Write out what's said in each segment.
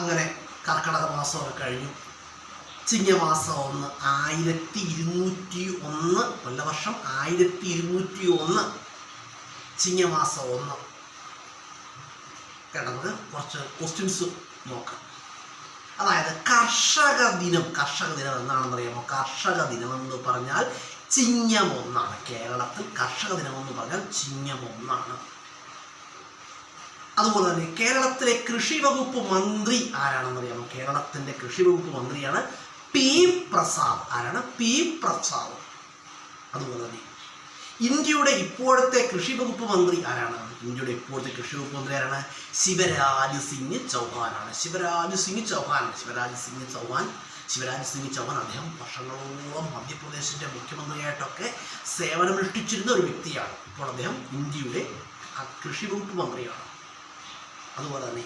അങ്ങനെ കർക്കിടക മാസമൊക്കെ കഴിഞ്ഞു. ചിങ്ങമാസം 1 1201 കൊല്ലവർഷം 1201 ചിങ്ങമാസം 1. നമുക്ക് കുറച്ച് ക്വസ്റ്റ്യൻസ് നോക്കാം. അതായത് കർഷക ദിനം എന്താണെന്ന് അറിയാമോ? കർഷക ദിനം എന്ന് പറഞ്ഞാൽ ചിങ്ങം 1. കേരളത്തിൽ കർഷക ദിനം എന്ന് പറഞ്ഞാൽ ചിങ്ങം 1. അതുപോലെ തന്നെ കേരളത്തിലെ കൃഷി വകുപ്പ് മന്ത്രി ആരാണെന്നറിയാമോ? കേരളത്തിന്റെ കൃഷി വകുപ്പ് മന്ത്രിയാണ് പി പ്രസാദ്. ആരാണ്? പി പ്രസാദ്. അതുപോലെ തന്നെ ഇന്ത്യയുടെ ഇപ്പോഴത്തെ കൃഷി വകുപ്പ് മന്ത്രി ആരാണ്? ഇന്ത്യയുടെ ഇപ്പോഴത്തെ കൃഷി വകുപ്പ് മന്ത്രി ആരാണ്? ശിവരാജ് സിംഗ് ചൗഹാനാണ്. ശിവരാജ് സിംഗ് ചൗഹാൻ അദ്ദേഹം വർഷങ്ങളോളം മധ്യപ്രദേശിന്റെ മുഖ്യമന്ത്രിയായിട്ടൊക്കെ സേവനമനുഷ്ഠിച്ചിരുന്ന ഒരു വ്യക്തിയാണ്. ഇപ്പോൾ അദ്ദേഹം ഇന്ത്യയുടെ കൃഷി വകുപ്പ് മന്ത്രിയാണ്. അതുപോലെ തന്നെ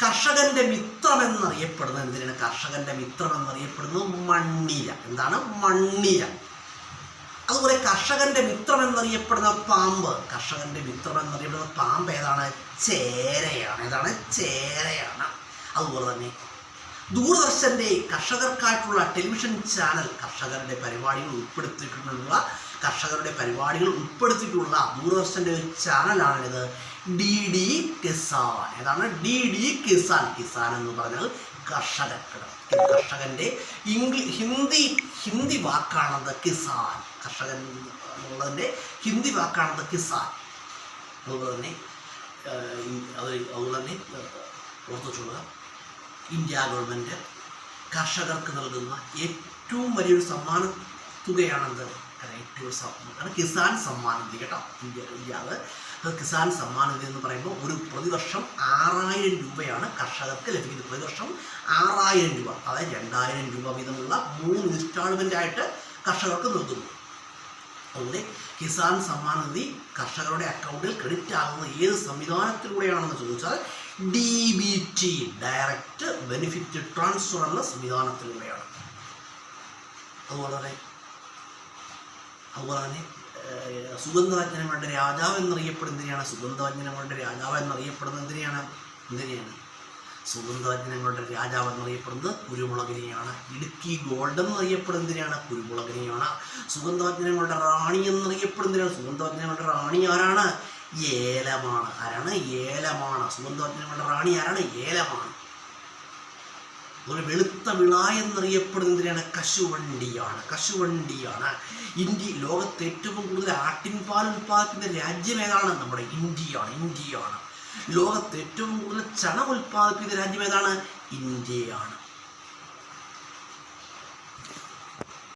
കർഷകന്റെ മിത്രം എന്നറിയപ്പെടുന്നത് എന്തിനാണ്? കർഷകന്റെ മിത്രം എന്നറിയപ്പെടുന്നത് മണ്ണിര. എന്താണ്? മണ്ണിര. അതുപോലെ കർഷകന്റെ മിത്രം എന്നറിയപ്പെടുന്ന പാമ്പ് ഏതാണ്? ചേരയാണ്. ഏതാണ്? ചേരയാണ്. അതുപോലെ തന്നെ ദൂരദർശന്റെ കർഷകർക്കായിട്ടുള്ള ടെലിവിഷൻ ചാനൽ കർഷകരുടെ പരിപാടികൾ ഉൾപ്പെടുത്തിയിട്ടുള്ള ദൂരദർശന്റെ ഒരു ചാനലാണിത് DD കിസാൻ. ഏതാണ്? DD കിസാൻ. കിസാൻ എന്ന് പറഞ്ഞാൽ കർഷകൻ. കർഷകന്റെ ഹിന്ദി വാക്കാണത് കിസാൻ. കർഷകൻ എന്നുള്ളതിൻ്റെ ഹിന്ദി വാക്കാണത് കിസാൻ. അതുപോലെ തന്നെ ഓർത്തുവെച്ചുകൊള്ളുക, ഇന്ത്യ ഗവൺമെൻറ് കർഷകർക്ക് നൽകുന്ന ഏറ്റവും വലിയൊരു സമ്മാന തുകയാണെന്ത്? കിസാൻ സമ്മാൻ നിധി. കേട്ടോ, കിസാൻ സമ്മാൻ നിധി എന്ന് പറയുമ്പോൾ പ്രതിവർഷം 6000 രൂപയാണ് കർഷകർക്ക് ലഭിക്കുന്നത്. പ്രതിവർഷം 6000 രൂപ, അതായത് 2000 രൂപ വീതമുള്ള 3 ഇൻസ്റ്റാൾമെൻ്റ് ആയിട്ട് കർഷകർക്ക് നൽകുന്നു. അതുപോലെ കിസാൻ സമ്മാൻ നിധി കർഷകരുടെ അക്കൗണ്ടിൽ ക്രെഡിറ്റ് ആകുന്ന ഏത് സംവിധാനത്തിലൂടെയാണെന്ന് ചോദിച്ചാൽ DBT, ഡയറക്റ്റ് ബെനിഫിറ്റ് ട്രാൻസ്ഫർ എന്ന സംവിധാനത്തിലൂടെയാണ്. അതുപോലെ തന്നെ സുഗന്ധവ്യഞ്ജനങ്ങളുടെ രാജാവ് എന്നറിയപ്പെടുന്നതിനെയാണ് സുഗന്ധവ്യഞ്ജനങ്ങളുടെ രാജാവ് എന്നറിയപ്പെടുന്നത് കുരുമുളകിനെയാണ്. ഇടുക്കി ഗോൾഡ് എന്നറിയപ്പെടുന്നതിനെയാണ് കുരുമുളകിനെയാണ്. സുഗന്ധവ്യഞ്ജനങ്ങളുടെ റാണി എന്നറിയപ്പെടുന്നതിനാണ്. സുഗന്ധവ്യഞ്ജനങ്ങളുടെ റാണി ആരാണ്? ഏലമാണ്. ആരാണ്? ഏലമാണ്. സുഗന്ധവ്യഞ്ജനങ്ങളുടെ റാണി ആരാണ്? ഏലമാണ്. അതുപോലെ വെളുത്ത വിള എന്നറിയപ്പെടുന്നതിനാണ് കശുവണ്ടിയാണ്. ലോകത്ത് ഏറ്റവും കൂടുതൽ ആട്ടിൻപാൽ ഉൽപ്പാദിപ്പിക്കുന്ന രാജ്യം ഏതാണ്? നമ്മുടെ ഇന്ത്യയാണ്. ലോകത്ത് ഏറ്റവും കൂടുതൽ ചണം ഉൽപ്പാദിപ്പിക്കുന്ന രാജ്യം ഏതാണ്? ഇന്ത്യയാണ്.